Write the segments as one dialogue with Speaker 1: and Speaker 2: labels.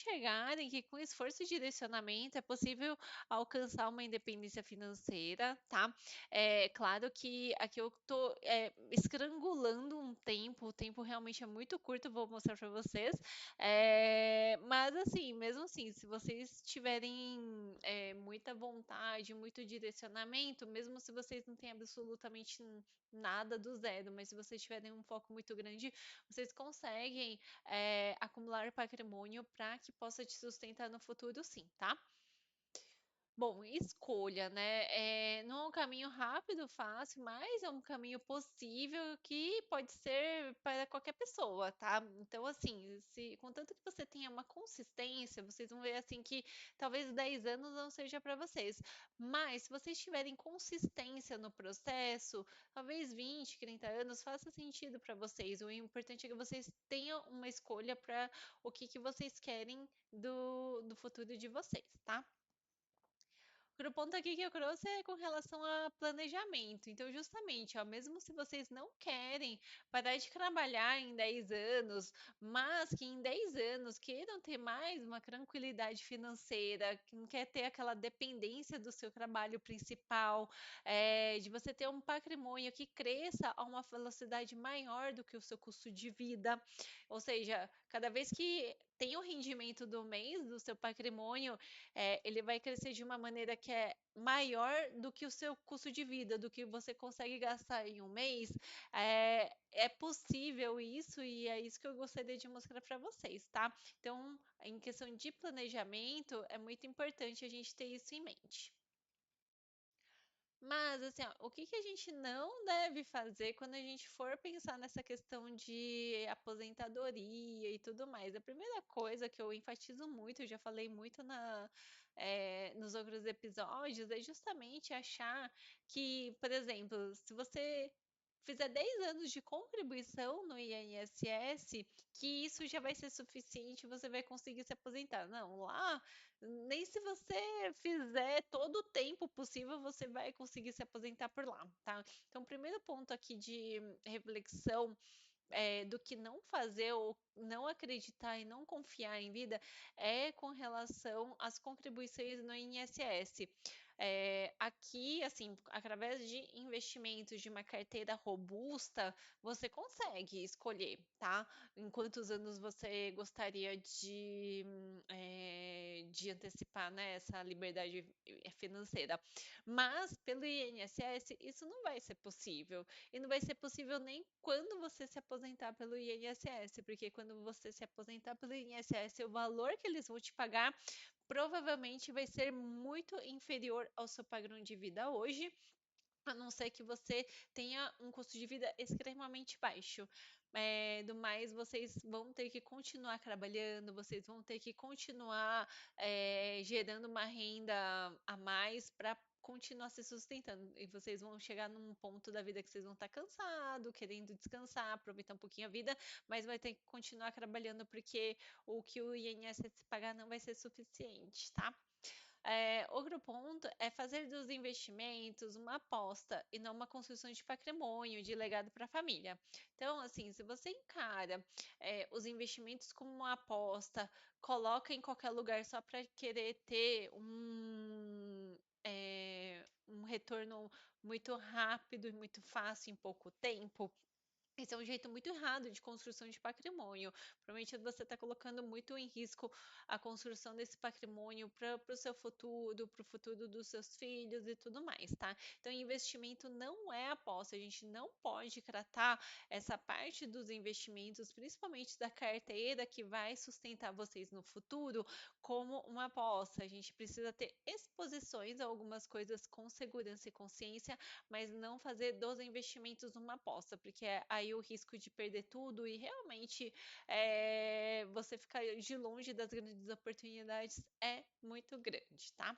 Speaker 1: enxergarem que com esforço e direcionamento é possível alcançar uma independência financeira, tá? É claro que aqui eu tô, estrangulando um tempo, o tempo realmente é muito curto, vou mostrar para vocês. Mas assim, mesmo assim, se vocês tiverem, muita vontade, muito direcionamento, mesmo se vocês não têm absolutamente nada do zero, mas se vocês tiverem um foco muito grande, vocês conseguem acumular patrimônio para que possa te sustentar no futuro, sim, tá? Bom, escolha, né? Não é um caminho rápido, fácil, mas é um caminho possível que pode ser para qualquer pessoa, tá? Então, assim, se contanto que você tenha uma consistência, vocês vão ver assim que talvez 10 anos não seja para vocês. Mas se vocês tiverem consistência no processo, talvez 20, 30 anos faça sentido para vocês. O importante é que vocês tenham uma escolha para o que que vocês querem do futuro de vocês, tá? Outro ponto aqui que eu trouxe é com relação a planejamento. Então, justamente, ó, mesmo se vocês não querem parar de trabalhar em 10 anos, mas que em 10 anos queiram ter mais uma tranquilidade financeira, que não quer ter aquela dependência do seu trabalho principal, de você ter um patrimônio que cresça a uma velocidade maior do que o seu custo de vida. Ou seja, cada vez que tem o rendimento do mês do seu patrimônio, ele vai crescer de uma maneira que é maior do que o seu custo de vida, do que você consegue gastar em um mês. É possível isso e é isso que eu gostaria de mostrar para vocês, tá? Então, em questão de planejamento, é muito importante a gente ter isso em mente. Mas, assim, ó, o que que a gente não deve fazer quando a gente for pensar nessa questão de aposentadoria e tudo mais? A primeira coisa que eu enfatizo muito, eu já falei muito nos outros episódios, é justamente achar que, por exemplo, se você fizer 10 anos de contribuição no INSS, que isso já vai ser suficiente, você vai conseguir se aposentar. Não, lá nem se você fizer todo o tempo possível, você vai conseguir se aposentar por lá, tá? Então, o primeiro ponto aqui de reflexão do que não fazer ou não acreditar e não confiar em vida é com relação às contribuições no INSS. Aqui, assim, através de investimentos de uma carteira robusta, você consegue escolher, tá? Em quantos anos você gostaria de antecipar, né, essa liberdade financeira. Mas pelo INSS, isso não vai ser possível. E não vai ser possível nem quando você se aposentar pelo INSS, porque quando você se aposentar pelo INSS, o valor que eles vão te pagar provavelmente vai ser muito inferior ao seu padrão de vida hoje, a não ser que você tenha um custo de vida extremamente baixo. Do mais, vocês vão ter que continuar trabalhando, vocês vão ter que continuar gerando uma renda a mais para continuar se sustentando. E vocês vão chegar num ponto da vida que vocês vão estar cansados, querendo descansar, aproveitar um pouquinho a vida, mas vai ter que continuar trabalhando porque o que o INSS pagar não vai ser suficiente, tá? Outro ponto é fazer dos investimentos uma aposta e não uma construção de patrimônio, de legado para a família. Então, assim, se você encara os investimentos como uma aposta, coloca em qualquer lugar só para querer ter um retorno muito rápido e muito fácil em pouco tempo, esse é um jeito muito errado de construção de patrimônio. Provavelmente você está colocando muito em risco a construção desse patrimônio para o seu futuro, para o futuro dos seus filhos e tudo mais, tá? Então, investimento não é aposta. A gente não pode tratar essa parte dos investimentos, principalmente da carteira que vai sustentar vocês no futuro, como uma aposta. A gente precisa ter exposições a algumas coisas com segurança e consciência, mas não fazer dos investimentos uma aposta, porque aí o risco de perder tudo e realmente você ficar de longe das grandes oportunidades é muito grande, tá?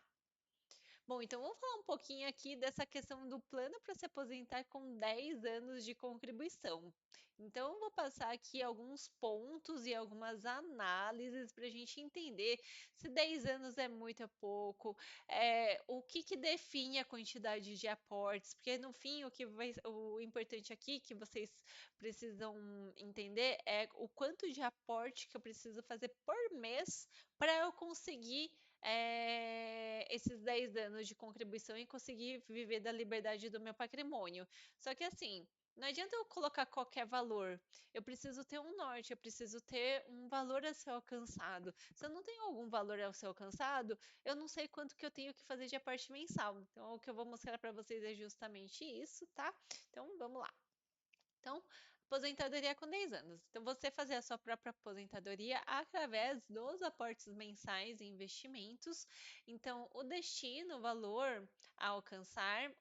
Speaker 1: Bom, então vamos falar um pouquinho aqui dessa questão do plano para se aposentar com 10 anos de contribuição. Então, eu vou passar aqui alguns pontos e algumas análises para a gente entender se 10 anos é muito ou pouco, o que que define a quantidade de aportes, porque no fim o importante aqui que vocês precisam entender é o quanto de aporte que eu preciso fazer por mês para eu conseguir esses 10 anos de contribuição e conseguir viver da liberdade do meu patrimônio. Só que assim, não adianta eu colocar qualquer valor. Eu preciso ter um norte, eu preciso ter um valor a ser alcançado. Se eu não tenho algum valor a ser alcançado, eu não sei quanto que eu tenho que fazer de aporte mensal. Então, o que eu vou mostrar para vocês é justamente isso, tá? Então, vamos lá. Então, aposentadoria com 10 anos. Então, você fazer a sua própria aposentadoria através dos aportes mensais e investimentos. Então, o destino, o valor a alcançar,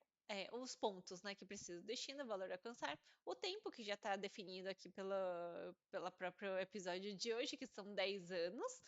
Speaker 1: os pontos, né, que precisa, destino, valor a alcançar, o tempo que já está definido aqui pela próprio episódio de hoje, que são 10 anos,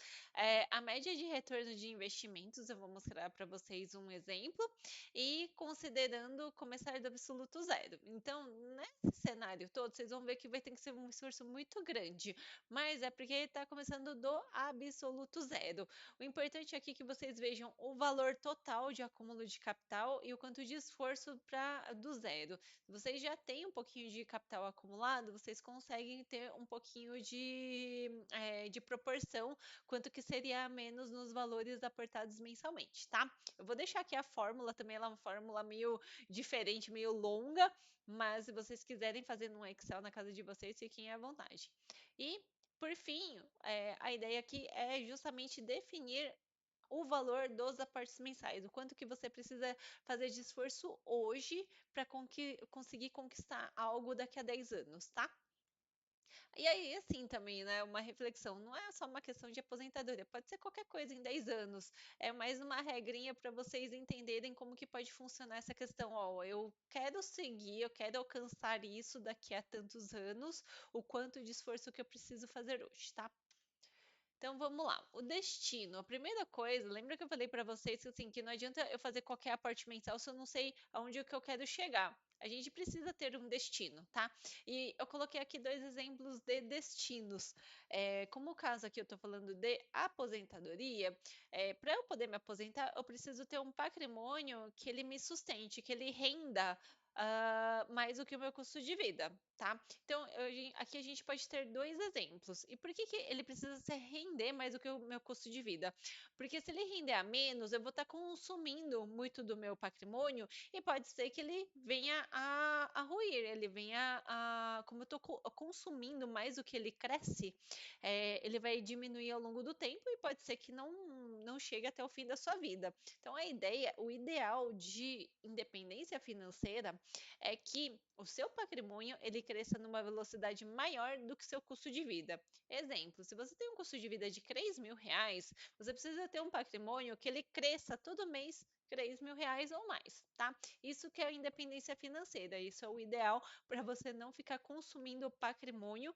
Speaker 1: a média de retorno de investimentos, eu vou mostrar para vocês um exemplo, e considerando começar do absoluto zero. Então, nesse cenário todo, vocês vão ver que vai ter que ser um esforço muito grande, mas é porque está começando do absoluto zero. O importante aqui é que vocês vejam o valor total de acúmulo de capital e o quanto de esforço para do zero. Se vocês já têm um pouquinho de capital acumulado, vocês conseguem ter um pouquinho de proporção, quanto que seria menos nos valores aportados mensalmente, tá? Eu vou deixar aqui a fórmula também, ela é uma fórmula meio diferente, meio longa, mas se vocês quiserem fazer no Excel na casa de vocês, fiquem à vontade. E, por fim, a ideia aqui é justamente definir o valor dos aportes mensais, o quanto que você precisa fazer de esforço hoje para conseguir conquistar algo daqui a 10 anos, tá? E aí, assim, também, né, uma reflexão, não é só uma questão de aposentadoria, pode ser qualquer coisa em 10 anos. É mais uma regrinha para vocês entenderem como que pode funcionar essa questão. Ó, eu quero seguir, eu quero alcançar isso daqui a tantos anos, o quanto de esforço que eu preciso fazer hoje, tá? Então vamos lá, o destino. A primeira coisa, lembra que eu falei para vocês que, assim, que não adianta eu fazer qualquer aporte mensal se eu não sei aonde é que eu quero chegar. A gente precisa ter um destino, tá? E eu coloquei aqui dois exemplos de destinos. Como o caso aqui eu estou falando de aposentadoria, para eu poder me aposentar, eu preciso ter um patrimônio que ele me sustente, que ele renda mais do que o meu custo de vida, tá? Então, aqui a gente pode ter dois exemplos. E por que que ele precisa se render mais do que o meu custo de vida? Porque se ele render a menos, eu vou estar consumindo muito do meu patrimônio e pode ser que ele venha a ruir, ele venha como eu estou consumindo mais do que ele cresce, ele vai diminuir ao longo do tempo e pode ser que não chegue até o fim da sua vida. Então, a ideia, o ideal de independência financeira é que o seu patrimônio ele cresça numa velocidade maior do que seu custo de vida. Exemplo, se você tem um custo de vida de R$ 3.000, você precisa ter um patrimônio que ele cresça todo mês R$ 3.000 ou mais, tá? Isso que é a independência financeira, isso é o ideal para você não ficar consumindo patrimônio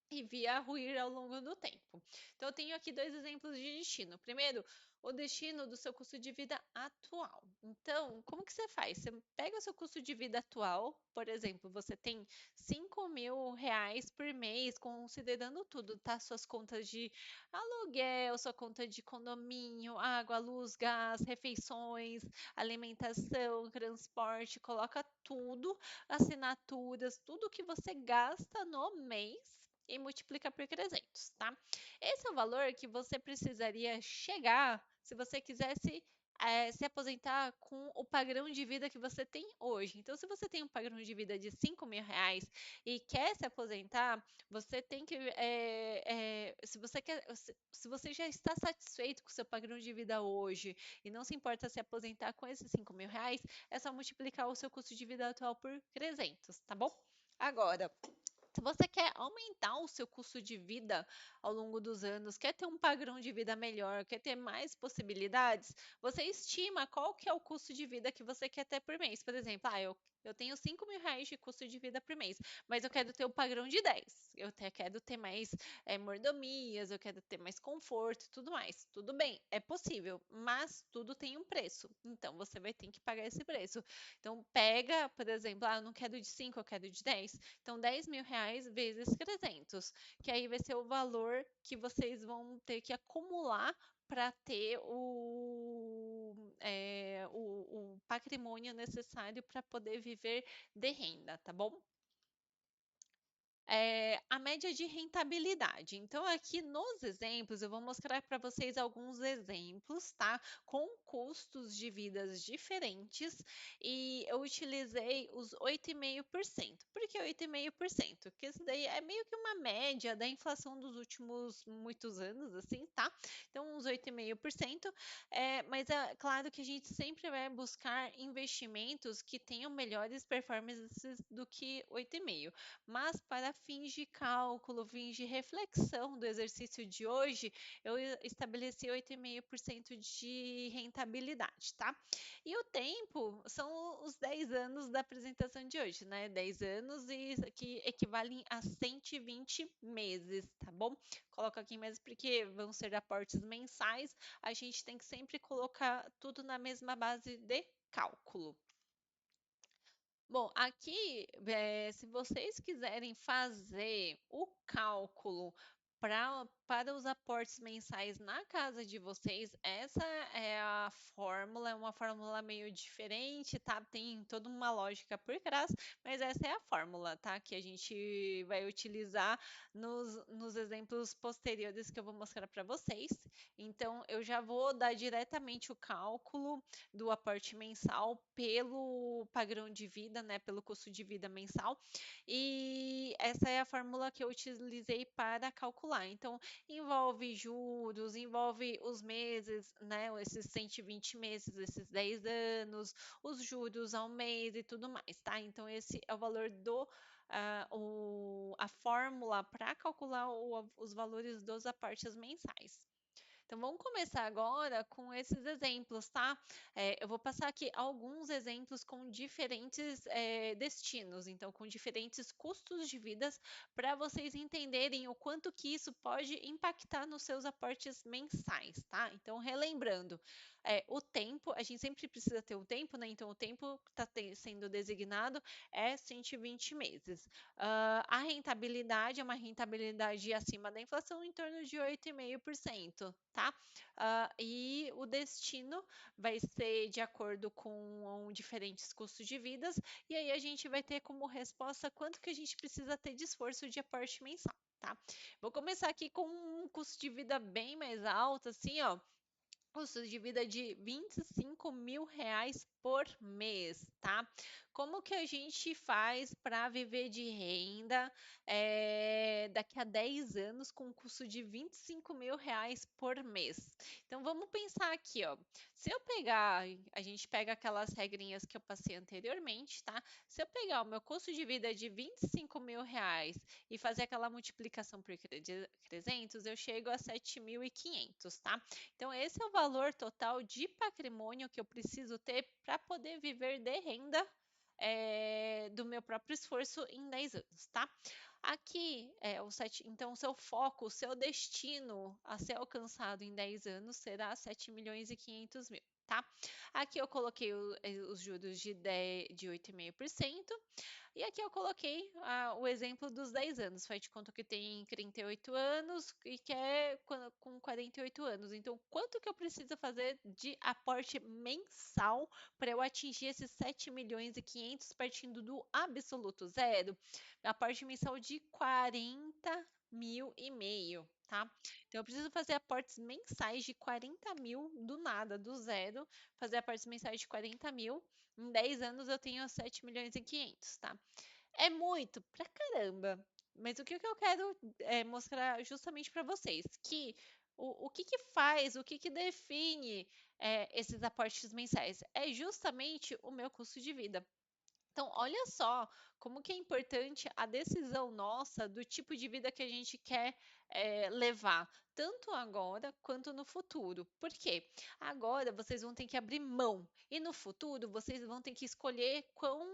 Speaker 1: e via ruir ao longo do tempo. Então, eu tenho aqui dois exemplos de destino. Primeiro, o destino do seu custo de vida atual. Então, como que você faz? Você pega o seu custo de vida atual, por exemplo, você tem R$ 5.000 por mês, considerando tudo, tá? Suas contas de aluguel, sua conta de condomínio, água, luz, gás, refeições, alimentação, transporte, coloca tudo, assinaturas, tudo que você gasta no mês e multiplica por 300, tá? Esse é o valor que você precisaria chegar se você quisesse se aposentar com o padrão de vida que você tem hoje. Então, se você tem um padrão de vida de R$ 5.000 e quer se aposentar, você tem que, se você já está satisfeito com o seu padrão de vida hoje e não se importa se aposentar com esses R$ 5.000, é só multiplicar o seu custo de vida atual por 300, tá bom? Agora, se você quer aumentar o seu custo de vida ao longo dos anos, quer ter um padrão de vida melhor, quer ter mais possibilidades, você estima qual que é o custo de vida que você quer ter por mês. Por exemplo, eu Eu tenho R$ 5.000 de custo de vida por mês, mas eu quero ter o padrão de 10. Quero ter mais mordomias, eu quero ter mais conforto e tudo mais. Tudo bem, é possível, mas tudo tem um preço. Então você vai ter que pagar esse preço. Então pega, por exemplo, eu não quero de 5, eu quero de 10. Então R$ 10.000 vezes 300, que aí vai ser o valor que vocês vão ter que acumular para ter o patrimônio necessário para poder viver de renda, tá bom? A média de rentabilidade. Então, aqui nos exemplos, eu vou mostrar para vocês alguns exemplos, tá? Com custos de vidas diferentes e eu utilizei os 8,5%. Por que 8,5%? Porque isso daí é meio que uma média da inflação dos últimos muitos anos, assim, tá? Então, uns 8,5%. Mas é claro que a gente sempre vai buscar investimentos que tenham melhores performances do que 8,5%. Mas para fins de cálculo, fins de reflexão do exercício de hoje, eu estabeleci 8,5% de rentabilidade, tá? E o tempo são os 10 anos da apresentação de hoje, né? 10 anos e isso aqui equivalem a 120 meses, tá bom? Coloco aqui mesmo porque vão ser aportes mensais, a gente tem que sempre colocar tudo na mesma base de cálculo. Bom, aqui, se vocês quiserem fazer o cálculo para os aportes mensais na casa de vocês, essa é a fórmula, é uma fórmula meio diferente, tá? Tem toda uma lógica por trás, mas essa é a fórmula, tá? Que a gente vai utilizar nos exemplos posteriores que eu vou mostrar para vocês. Então, eu já vou dar diretamente o cálculo do aporte mensal pelo padrão de vida, né, pelo custo de vida mensal. E essa é a fórmula que eu utilizei para calcular. Então, envolve juros, envolve os meses, né, esses 120 meses, esses 10 anos, os juros ao mês e tudo mais, tá? Então, esse é o valor a fórmula para calcular os valores dos aportes mensais. Então, vamos começar agora com esses exemplos, tá? Eu vou passar aqui alguns exemplos com diferentes destinos, então, com diferentes custos de vidas, para vocês entenderem o quanto que isso pode impactar nos seus aportes mensais, tá? Então, relembrando, o tempo, a gente sempre precisa ter o tempo, né? Então, o tempo que está sendo designado é 120 meses. A rentabilidade é uma rentabilidade acima da inflação, em torno de 8,5%, tá? E o destino vai ser de acordo com diferentes custos de vidas, e aí a gente vai ter como resposta quanto que a gente precisa ter de esforço de aporte mensal, tá? Vou começar aqui com um custo de vida bem mais alto, assim, ó. Custo de vida de R$ 25.000 por mês, tá? Como que a gente faz para viver de renda daqui a 10 anos com um custo de R$ 25.000 por mês? Então vamos pensar aqui, ó. Se eu pegar, a gente pega aquelas regrinhas que eu passei anteriormente, tá? Se eu pegar o meu custo de vida de R$ 25.000 e fazer aquela multiplicação por 300, eu chego a 7.500, tá? Então, esse é o valor total de patrimônio que eu preciso ter para poder viver de renda do meu próprio esforço em 10 anos, tá? Aqui, então, o seu foco, o seu destino a ser alcançado em 10 anos será 7.500.000, tá? Aqui eu coloquei os juros de 8,5%. E aqui eu coloquei o exemplo dos 10 anos. Faz de conta que tem 38 anos e quer com 48 anos. Então, quanto que eu preciso fazer de aporte mensal para eu atingir esses 7.500.000 partindo do absoluto zero? Aporte mensal de 40.500, tá? Então, eu preciso fazer aportes mensais de 40.000 do nada, do zero, fazer aportes mensais de 40.000. Em 10 anos eu tenho 7.500.000, tá? É muito pra caramba. Mas o que que eu quero mostrar justamente para vocês? Que o que que faz, o que que define esses aportes mensais? É justamente o meu custo de vida. Então, olha só como que é importante a decisão nossa do tipo de vida que a gente quer levar, tanto agora quanto no futuro. Por quê? Agora vocês vão ter que abrir mão, e no futuro vocês vão ter que escolher quão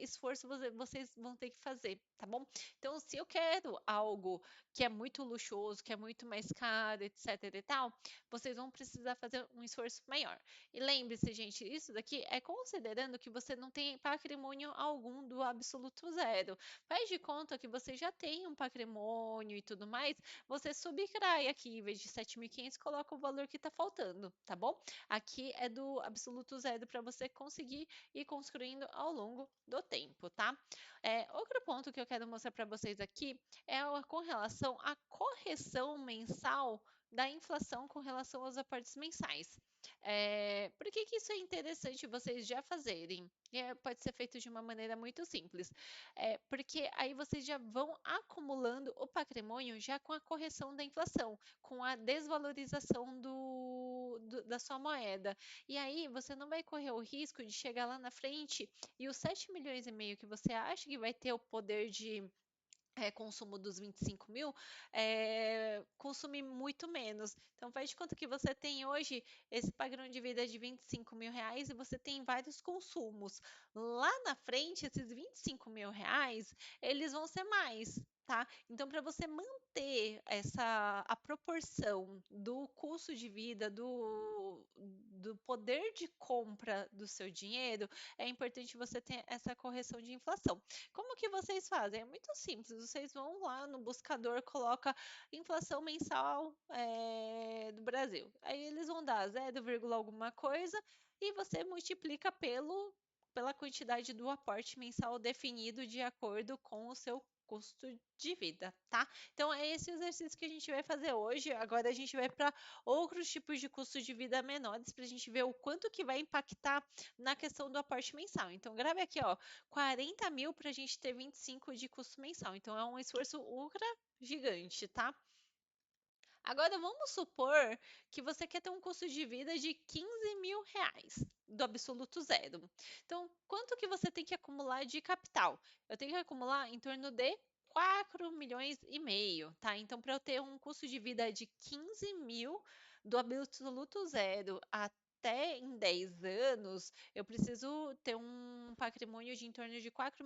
Speaker 1: esforço vocês vão ter que fazer, tá bom? Então, se eu quero algo que é muito luxuoso, que é muito mais caro, etc e tal, vocês vão precisar fazer um esforço maior. E lembre-se, gente, isso daqui é considerando que você não tem patrimônio algum do absoluto zero. Faz de conta que você já tem um patrimônio e tudo mais, você subtrai aqui, em vez de 7.500, coloca o valor que está faltando, tá bom? Aqui é do absoluto zero para você conseguir ir construindo ao longo do tempo, tá? Outro ponto que eu quero mostrar para vocês aqui com relação à correção mensal da inflação com relação aos aportes mensais. Por que que isso é interessante vocês já fazerem? Pode ser feito de uma maneira muito simples. Porque aí vocês já vão acumulando o patrimônio já com a correção da inflação, com a desvalorização da sua moeda. E aí você não vai correr o risco de chegar lá na frente e os 7,5 milhões que você acha que vai ter o poder de consumo dos 25.000, consumir muito menos. Então, faz de conta que você tem hoje esse padrão de vida de 25 mil reais e você tem vários consumos. Lá na frente, esses 25 mil reais, eles vão ser mais. Tá? Então, para você manter a proporção do custo de vida, do poder de compra do seu dinheiro, é importante você ter essa correção de inflação. Como que vocês fazem? É muito simples. Vocês vão lá no buscador, coloca inflação mensal do Brasil. Aí eles vão dar 0, alguma coisa e você multiplica pela quantidade do aporte mensal definido de acordo com o seu custo de vida, tá? Então é esse o exercício que a gente vai fazer hoje. Agora a gente vai para outros tipos de custo de vida menores para a gente ver o quanto que vai impactar na questão do aporte mensal. Então grave aqui, ó, 40 mil para a gente ter 25 de custo mensal. Então é um esforço ultra gigante, tá? Agora vamos supor que você quer ter um custo de vida de 15 mil reais, do absoluto zero. Então, quanto que você tem que acumular de capital? Eu tenho que acumular em torno de 4,5 milhões, tá? Então, para eu ter um custo de vida de 15 mil do absoluto zero até em 10 anos, eu preciso ter um patrimônio de em torno de 4,5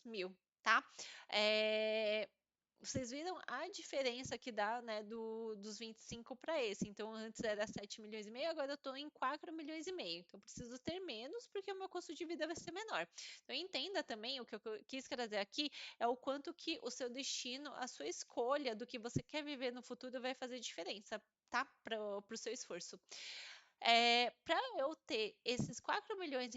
Speaker 1: milhões, tá? É, Vocês viram a diferença que dá, né, dos 25 para esse. Então, antes era 7,5 milhões, agora eu estou em 4,5 milhões. Então, eu preciso ter menos porque o meu custo de vida vai ser menor. Então, entenda também, o que eu quis trazer aqui é o quanto que o seu destino, a sua escolha do que você quer viver no futuro vai fazer diferença, tá? Para o seu esforço. Para eu ter esses 4,5 milhões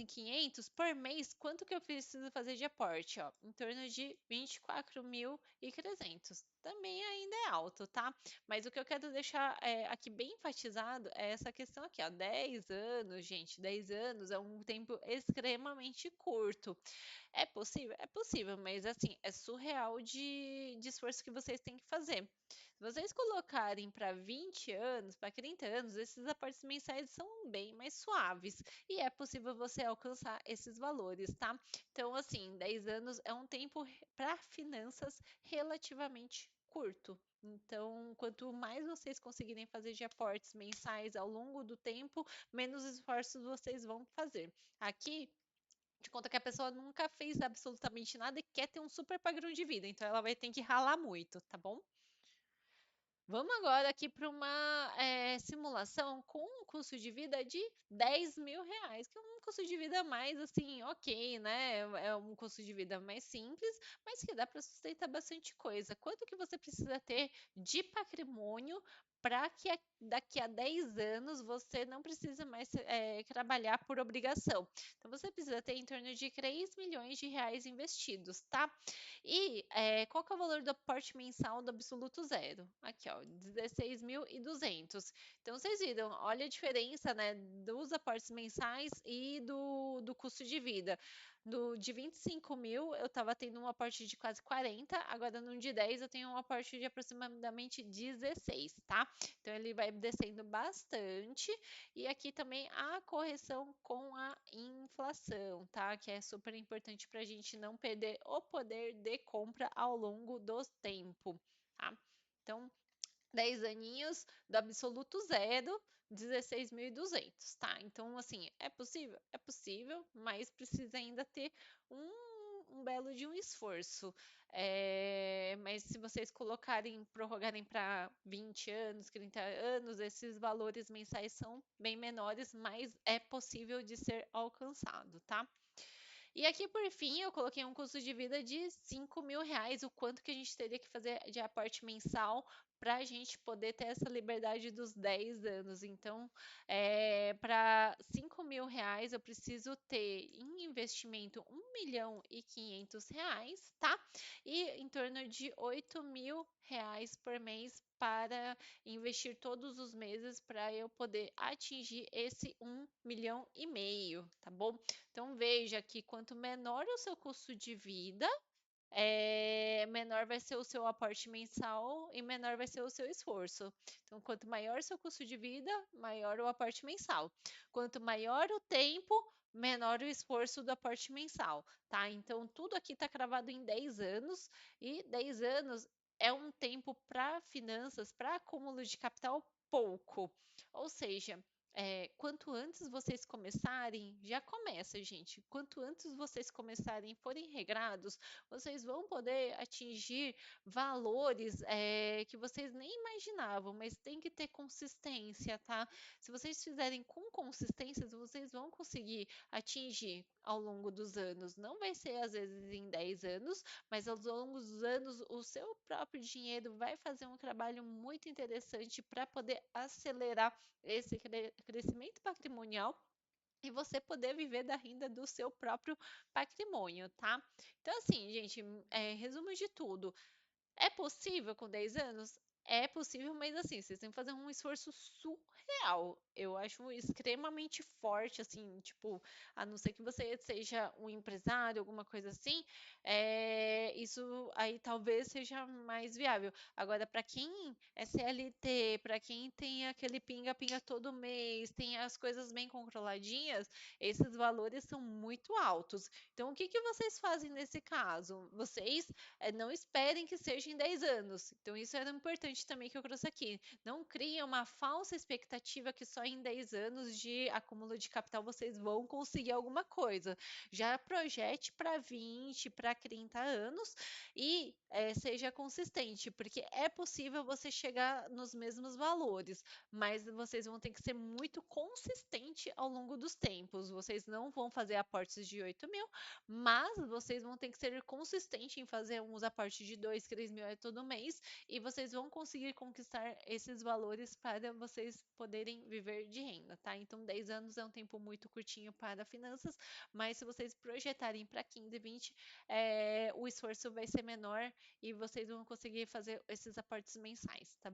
Speaker 1: por mês, quanto que eu preciso fazer de aporte? Ó? Em torno de 24.300. Também ainda é alto, tá? Mas o que eu quero deixar aqui bem enfatizado é essa questão aqui, ó. 10 anos, gente, 10 anos é um tempo extremamente curto. É possível? É possível, mas assim, é surreal de esforço que vocês têm que fazer. Se vocês colocarem para 20 anos, para 30 anos, esses aportes mensais são bem mais suaves e é possível você alcançar esses valores, tá? Então, assim, 10 anos é um tempo para finanças relativamente curto. Então, quanto mais vocês conseguirem fazer de aportes mensais ao longo do tempo, menos esforços vocês vão fazer. Aqui, de conta que a pessoa nunca fez absolutamente nada e quer ter um super padrão de vida, então ela vai ter que ralar muito, tá bom? Vamos agora aqui para uma simulação com um custo de vida de 10 mil reais, que é um custo de vida mais assim, ok, né? É um custo de vida mais simples, mas que dá para sustentar bastante coisa. Quanto que você precisa ter de patrimônio para que daqui a 10 anos você não precisa mais trabalhar por obrigação? Então você precisa ter em torno de 3 milhões de reais investidos, tá? E qual que é o valor do aporte mensal do absoluto zero? Aqui, ó, 16.200. Então, vocês viram, olha a diferença, né, dos aportes mensais e do custo de vida. De 25 mil, eu estava tendo um aporte de quase 40, agora no de 10 eu tenho um aporte de aproximadamente 16, tá? Então, ele vai descendo bastante. E aqui também a correção com a inflação, tá? Que é super importante para a gente não perder o poder de compra ao longo do tempo, tá? Então, 10 aninhos do absoluto zero, 16.200, tá? Então, assim, é possível? É possível, mas precisa ainda ter um belo de um esforço. Mas se vocês colocarem, prorrogarem para 20 anos, 30 anos, esses valores mensais são bem menores, mas é possível de ser alcançado, tá? E aqui, por fim, eu coloquei um custo de vida de 5.000 reais, o quanto que a gente teria que fazer de aporte mensal para a gente poder ter essa liberdade dos 10 anos. Então, para 5.000 reais, eu preciso ter em investimento 1.500.000 reais, tá? E em torno de 8.000 reais por mês para investir todos os meses para eu poder atingir esse 1,5 milhão, tá bom? Então veja que quanto menor o seu custo de vida, menor vai ser o seu aporte mensal e menor vai ser o seu esforço. Então, quanto maior o seu custo de vida, maior o aporte mensal. Quanto maior o tempo, menor o esforço do aporte mensal, tá? Então, tudo aqui está cravado em 10 anos e 10 anos é um tempo para finanças, para acúmulo de capital pouco. Ou seja, quanto antes vocês começarem, já começa, gente. Quanto antes vocês começarem e forem regrados, vocês vão poder atingir valores que vocês nem imaginavam, mas tem que ter consistência, tá? Se vocês fizerem com consistência, vocês vão conseguir atingir ao longo dos anos. Não vai ser às vezes em 10 anos, mas ao longo dos anos o seu próprio dinheiro vai fazer um trabalho muito interessante para poder acelerar esse crescimento patrimonial e você poder viver da renda do seu próprio patrimônio, tá? Então, assim, gente, resumo de tudo. É possível com 10 anos? É possível, mas assim, vocês têm que fazer um esforço surreal. Eu acho extremamente forte, assim, tipo, a não ser que você seja um empresário, alguma coisa assim, isso aí talvez seja mais viável. Agora, para quem é CLT, para quem tem aquele pinga-pinga todo mês, tem as coisas bem controladinhas, esses valores são muito altos. Então, o que que vocês fazem nesse caso? Vocês não esperem que seja em 10 anos. Então, isso era importante também que eu trouxe aqui. Não criem uma falsa expectativa que só em 10 anos de acúmulo de capital vocês vão conseguir alguma coisa. Já projete para 20, para 30 anos e seja consistente, porque é possível você chegar nos mesmos valores, mas vocês vão ter que ser muito consistente ao longo dos tempos. Vocês não vão fazer aportes de 8.000, mas vocês vão ter que ser consistentes em fazer uns a partir de 2, 3 mil todo mês e vocês vão conseguir conquistar esses valores para vocês poderem viver de renda, tá? Então, 10 anos é um tempo muito curtinho para finanças, mas se vocês projetarem para 15, 20, o esforço vai ser menor e vocês vão conseguir fazer esses aportes mensais, tá?